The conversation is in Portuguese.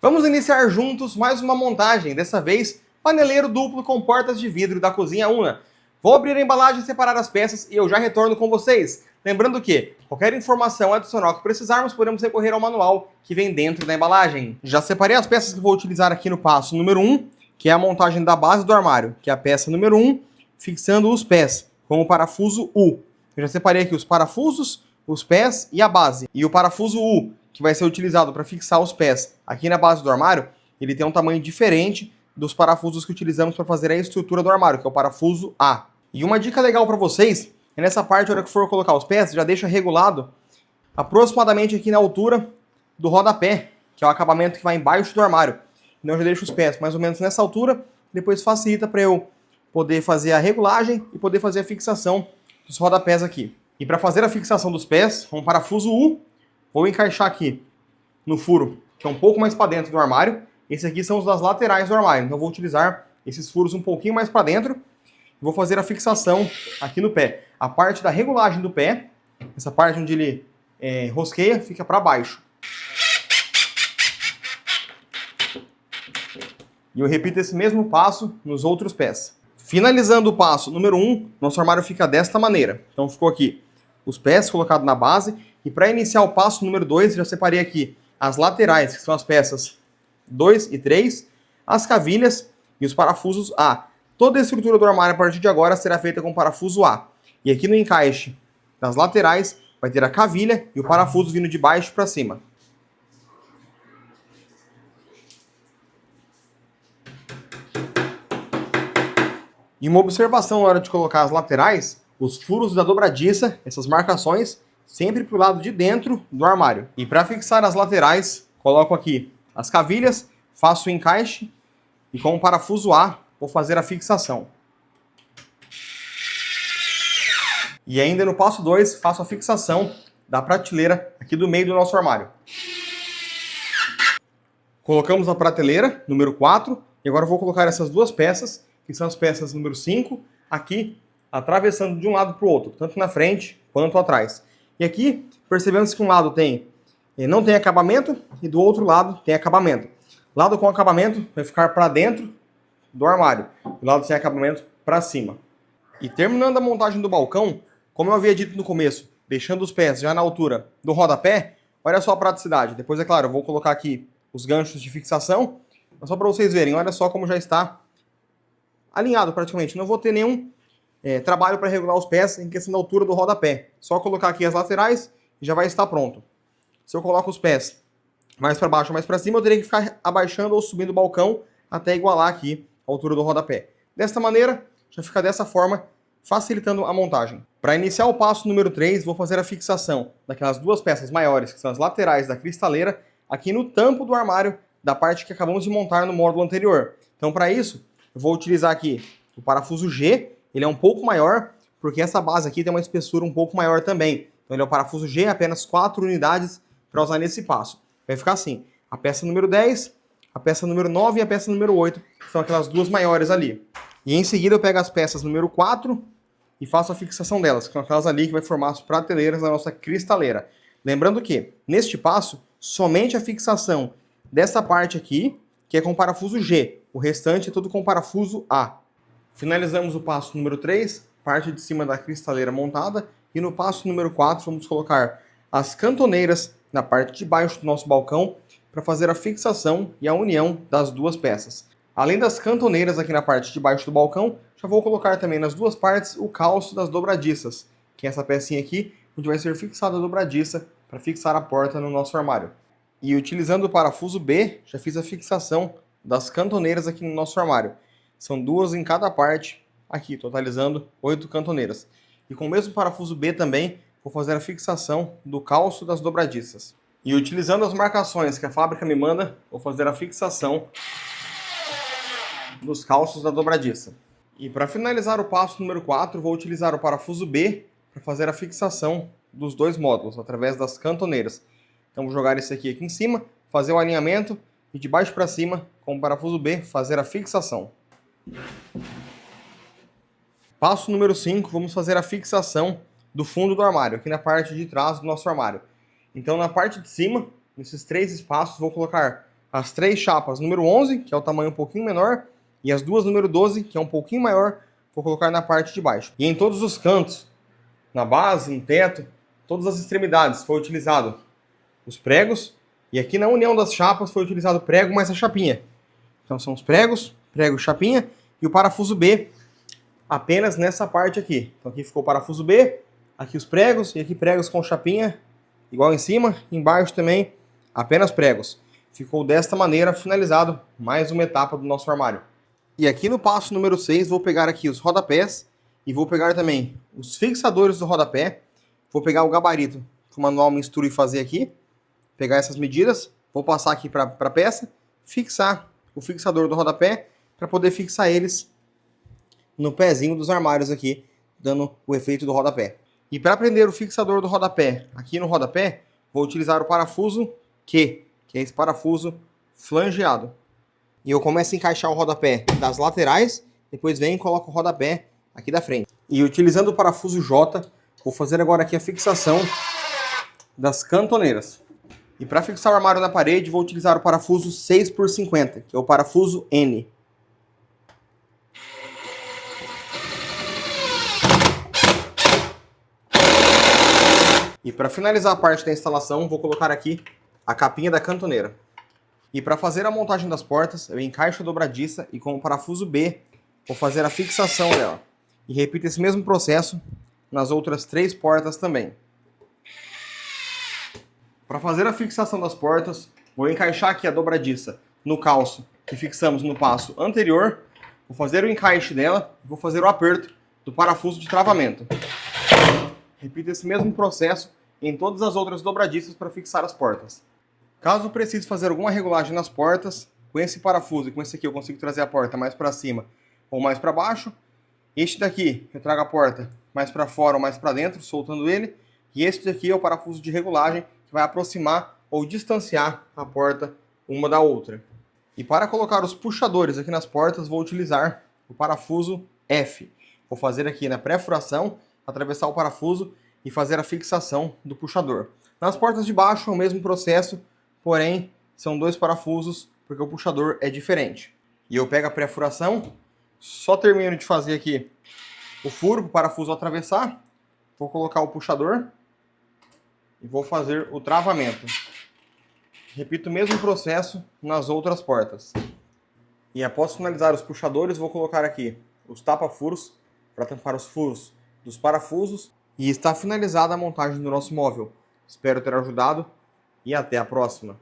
Vamos iniciar juntos mais uma montagem, dessa vez paneleiro duplo com portas de vidro da cozinha Una. Vou abrir a embalagem e separar as peças e eu já retorno com vocês. Lembrando que, qualquer informação adicional que precisarmos, podemos recorrer ao manual que vem dentro da embalagem. Já separei as peças que vou utilizar aqui no passo número 1, que é a montagem da base do armário, que é a peça número 1, fixando os pés, com o parafuso U. Eu já separei aqui os parafusos, os pés e a base. E o parafuso U, que vai ser utilizado para fixar os pés aqui na base do armário, ele tem um tamanho diferente dos parafusos que utilizamos para fazer a estrutura do armário, que é o parafuso A. E uma dica legal para vocês é nessa parte, na hora que for colocar os pés, já deixa regulado aproximadamente aqui na altura do rodapé, que é o acabamento que vai embaixo do armário. Então eu já deixo os pés mais ou menos nessa altura, depois facilita para eu poder fazer a regulagem e poder fazer a fixação dos rodapés aqui. E para fazer a fixação dos pés, com o parafuso U, vou encaixar aqui no furo, que é um pouco mais para dentro do armário. Esses aqui são os das laterais do armário, então eu vou utilizar esses furos um pouquinho mais para dentro. Vou fazer a fixação aqui no pé. A parte da regulagem do pé, essa parte onde ele rosqueia, fica para baixo. E eu repito esse mesmo passo nos outros pés. Finalizando o passo número 1, nosso armário fica desta maneira. Então ficou aqui os pés colocados na base. E para iniciar o passo número 2, já separei aqui as laterais, que são as peças 2 e 3, as cavilhas e os parafusos A. Toda a estrutura do armário a partir de agora será feita com parafuso A. E aqui no encaixe das laterais vai ter a cavilha e o parafuso vindo de baixo para cima. E uma observação na hora de colocar as laterais, os furos da dobradiça, essas marcações, sempre para o lado de dentro do armário. E para fixar as laterais, coloco aqui as cavilhas, faço o encaixe e com o parafuso A vou fazer a fixação. E ainda no passo 2, faço a fixação da prateleira aqui do meio do nosso armário. Colocamos a prateleira, número 4, e agora eu vou colocar essas duas peças, que são as peças número 5, aqui, atravessando de um lado para o outro, tanto na frente quanto atrás. E aqui, percebemos que um lado não tem acabamento e do outro lado tem acabamento. Lado com acabamento vai ficar para dentro do armário, o lado sem acabamento para cima. E terminando a montagem do balcão, como eu havia dito no começo, deixando os pés já na altura do rodapé, olha só a praticidade. Depois, é claro, eu vou colocar aqui os ganchos de fixação, mas só para vocês verem, olha só como já está alinhado praticamente. Não vou ter nenhum trabalho para regular os pés em questão da altura do rodapé. Só colocar aqui as laterais e já vai estar pronto. Se eu coloco os pés mais para baixo ou mais para cima, eu teria que ficar abaixando ou subindo o balcão até igualar aqui a altura do rodapé. Desta maneira, já fica dessa forma, facilitando a montagem. Para iniciar o passo número 3, vou fazer a fixação daquelas duas peças maiores, que são as laterais da cristaleira, aqui no tampo do armário, da parte que acabamos de montar no módulo anterior. Então, para isso, eu vou utilizar aqui o parafuso G. Ele é um pouco maior, porque essa base aqui tem uma espessura um pouco maior também. Então ele é o parafuso G, apenas 4 unidades para usar nesse passo. Vai ficar assim, a peça número 10, a peça número 9 e a peça número 8, que são aquelas duas maiores ali. E em seguida eu pego as peças número 4 e faço a fixação delas, que são aquelas ali que vai formar as prateleiras da nossa cristaleira. Lembrando que, neste passo, somente a fixação dessa parte aqui, que é com parafuso G. O restante é tudo com parafuso A. Finalizamos o passo número 3, parte de cima da cristaleira montada, e no passo número 4 vamos colocar as cantoneiras na parte de baixo do nosso balcão para fazer a fixação e a união das duas peças. Além das cantoneiras aqui na parte de baixo do balcão, já vou colocar também nas duas partes o calço das dobradiças, que é essa pecinha aqui, onde vai ser fixada a dobradiça para fixar a porta no nosso armário. E utilizando o parafuso B, já fiz a fixação das cantoneiras aqui no nosso armário. São duas em cada parte, aqui, totalizando 8 cantoneiras. E com o mesmo parafuso B também, vou fazer a fixação do calço das dobradiças. E utilizando as marcações que a fábrica me manda, vou fazer a fixação dos calços da dobradiça. E para finalizar o passo número 4, vou utilizar o parafuso B para fazer a fixação dos dois módulos, através das cantoneiras. Então vou jogar esse aqui em cima, fazer o alinhamento e de baixo para cima, com o parafuso B, fazer a fixação. Passo número 5, vamos fazer a fixação do fundo do armário, aqui na parte de trás do nosso armário. Então na parte de cima, nesses 3 espaços, vou colocar as 3 chapas número 11, que é o tamanho um pouquinho menor, e as 2 número 12, que é um pouquinho maior, vou colocar na parte de baixo. E em todos os cantos, na base, no teto, todas as extremidades, foi utilizado os pregos, e aqui na união das chapas foi utilizado o prego mais a chapinha. Então são os pregos, prego, chapinha, e o parafuso B apenas nessa parte aqui. Então aqui ficou o parafuso B, aqui os pregos, e aqui pregos com chapinha, igual em cima, embaixo também, apenas pregos. Ficou desta maneira finalizado mais uma etapa do nosso armário. E aqui no passo número 6, vou pegar aqui os rodapés e vou pegar também os fixadores do rodapé. Vou pegar o gabarito que o manual me instrui fazer aqui, pegar essas medidas, vou passar aqui para a peça, fixar o fixador do rodapé para poder fixar eles no pezinho dos armários aqui, dando o efeito do rodapé. E para prender o fixador do rodapé aqui no rodapé, vou utilizar o parafuso Q, que é esse parafuso flangeado. E eu começo a encaixar o rodapé das laterais, depois venho e coloco o rodapé aqui da frente. E utilizando o parafuso J, vou fazer agora aqui a fixação das cantoneiras. E para fixar o armário na parede, vou utilizar o parafuso 6x50, que é o parafuso N. E para finalizar a parte da instalação, vou colocar aqui a capinha da cantoneira. E para fazer a montagem das portas, eu encaixo a dobradiça e com o parafuso B, vou fazer a fixação dela. E repito esse mesmo processo nas outras 3 portas também. Para fazer a fixação das portas, vou encaixar aqui a dobradiça no calço que fixamos no passo anterior. Vou fazer o encaixe dela e vou fazer o aperto do parafuso de travamento. Repita esse mesmo processo em todas as outras dobradiças para fixar as portas. Caso precise fazer alguma regulagem nas portas, com esse parafuso e com esse aqui eu consigo trazer a porta mais para cima ou mais para baixo. Este daqui eu trago a porta mais para fora ou mais para dentro, soltando ele. E este daqui é o parafuso de regulagem que vai aproximar ou distanciar a porta uma da outra. E para colocar os puxadores aqui nas portas, vou utilizar o parafuso F. Vou fazer aqui na pré-furação, atravessar o parafuso e fazer a fixação do puxador. Nas portas de baixo é o mesmo processo, porém são 2 parafusos porque o puxador é diferente. E eu pego a pré-furação, só termino de fazer aqui o furo para o parafuso atravessar, vou colocar o puxador e vou fazer o travamento. Repito o mesmo processo nas outras portas. E após finalizar os puxadores, vou colocar aqui os tapa-furos para tampar os furos dos parafusos. E está finalizada a montagem do nosso móvel. Espero ter ajudado e até a próxima.